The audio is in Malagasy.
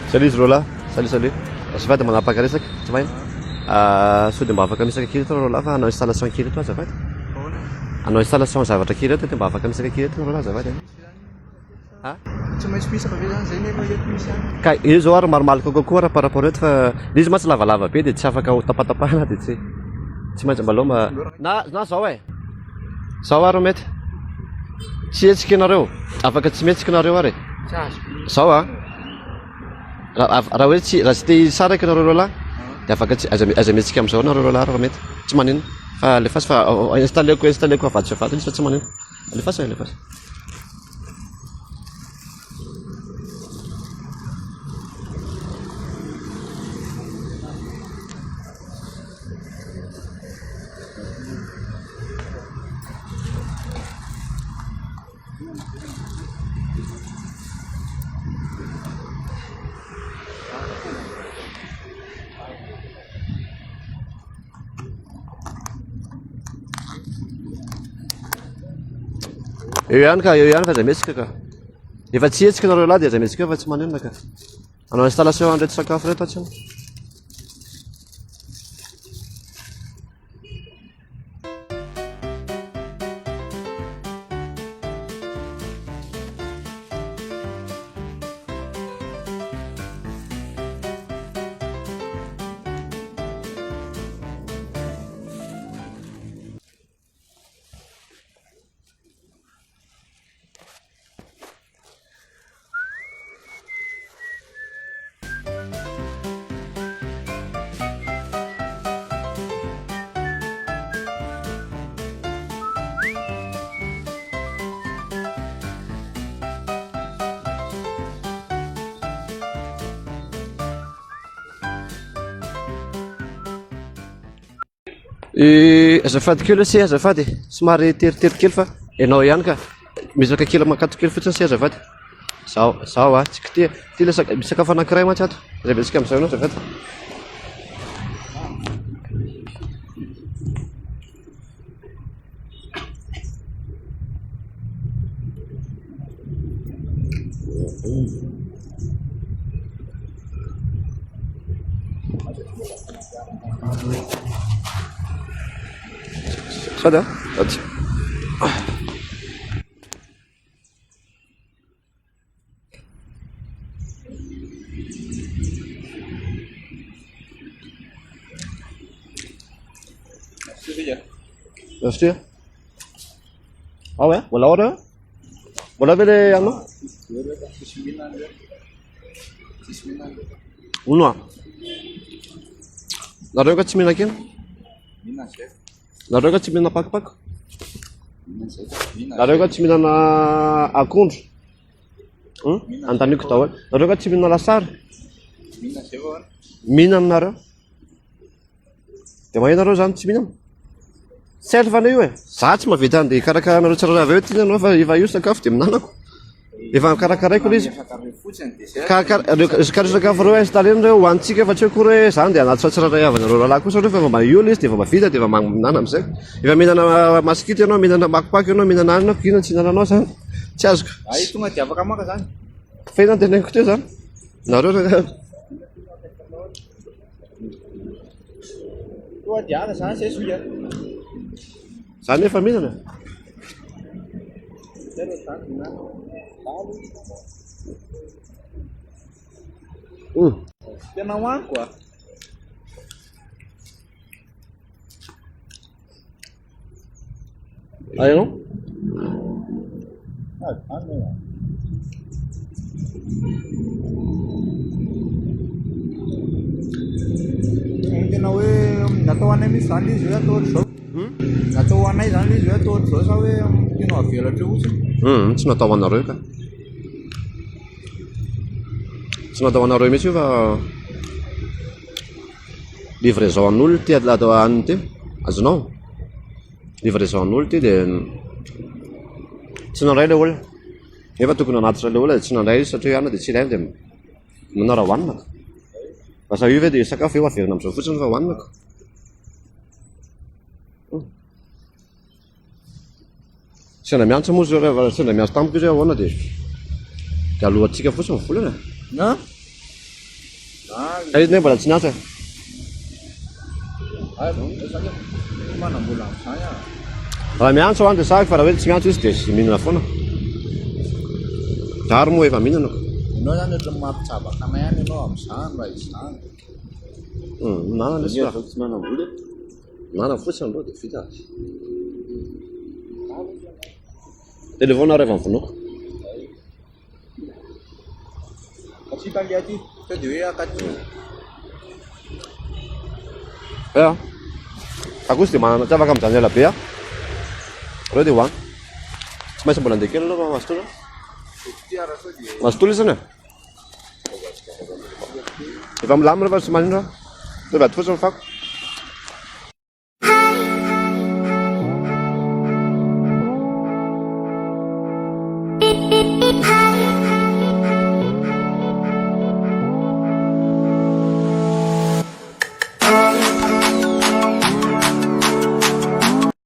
Salut izy rola, salut. Azafady manapakaresaka, tsy maina. Sao dia mba afaka misaka kely eto rola fa hanao installation kely eto azafady. Hanao installation zavatra kely eto dia mba afaka misaka kely eto rola azafady. Tsy maintsy misaka be zany zay nefa eto misy any. Ka io zao ary marimalika kokoa raha par rapport eto fa ilay izy mantsy lavalava be dia tsy afaka ho tapatapahana dia tsy maintsy mbaloma na zao e. Zao ary mety. Tsy hetsika ianareo. Afaka tsy mihetsika ianareo ary. Tsy azo. Zao raha hoe raha tsy te hisaraka ianareo rola dia afaka tsy aza mihetsika amin'izao ianareo rola raha mety. Tsy manino. Fa alefaso fa installeko avadika fa tsy manino. Alefaso. Eo ihany fa aza mihetsika ka. Efa tsy hetsika ianareo lahy dia aza mihetsika fa tsy manino ka. Hanao installation an'ireto sakafo reto atsy. Azafady kely se azafady somary teritery kely fa ianao ihany ka misaka kely makato kely fotsiny se azafady. Zao tsika ty le sakafo anankiray mantsy ato zay betsika amin'izao ianao azafady. Sady Sia. Ouais, voilà order. Voilà vele ano? Uno. Nareo ka tsy mihina kena? Nareo ka tsy mihinana pakopako? Nareo ka tsy mihinana akondro? Antaniko daholo. Nareo ka tsy mihinana lasary? Mihinana nareo? Dia maheno nareo zany tsy mihinana? Self anao io e? Za tsy mahavita andeha hikarakara anareo tsara avy eo ty ianao fa efa io sakafo dia mihinanako. Efa karakaraiko ilay izy. Ka sakafo reo installé reo hoantsika fa tsy hoe koa hoe zany dia anaty tsiraray avanareo rahalahy kosa reo fa efa mba io ilay izy dia efa mahavita dia efa mihinana amin'izay. Efa mihinana masikito ianao, mihinana makopako ianao, mihinana anina, inona tsy hihinananao zany? Tsy azoko. Ay tonga dia afaka maka zany. Fa inona teneniko teo zany? Nareo Toa dia ana zany zay soia. zany efa mihinana. Tena hoaniko a. Ayun. Tena hoe natao anay mihitsy zany izy hoe atao ohatr'izao. Natao anay zany izy hoe atao ohatr'izao sa hoe tianao avelatra eo fotsiny. Tsy natao anareo ka. Tsy natao anareo mihitsy io fa livraison an'olona ty atao aniny ty. Azonao? Livraison an'olona ty dia tsy nandray ilay olona. Nefa tokony anatitra ilay olona dia tsy nandray izy satria ihany dia tsy ilainy dia manara hohanina ka. Lasa io ve dia sakafo eo averina amin'izao fotsiny fa hohanina ka. Sendra miantso moa zao rehefa sendra miantso tampoka izy hoe ahoana dia alohantsika fotsiny volana. Ini pada Cina saya. Ayo, saja. Mana bulan saya? Raha miantso an dia sahako fa raha hoe tsy miantso izy dia sy mihinana foana. Zaro moa efa mihinana. Ianao zany ohatra mampitsabaka anay ihany ianao amin'izany raha izany. Nana lesy fa. Tsy manam-bola. Nana fotsiny aloha dia vita. Telefaonareo efa mivonoko. Atsika le aty, sao dia hoe akaty. Ea, akoso dia manana tsy afaka amin'izany ela be a. Reo dia hoany. Tsy maintsy mbola andeha kely aloha fa mazotoana. Tiara sao dia Mazotoana isany e. Efa milamina fa tsy maninona. Dia aty fotsiny ny fako.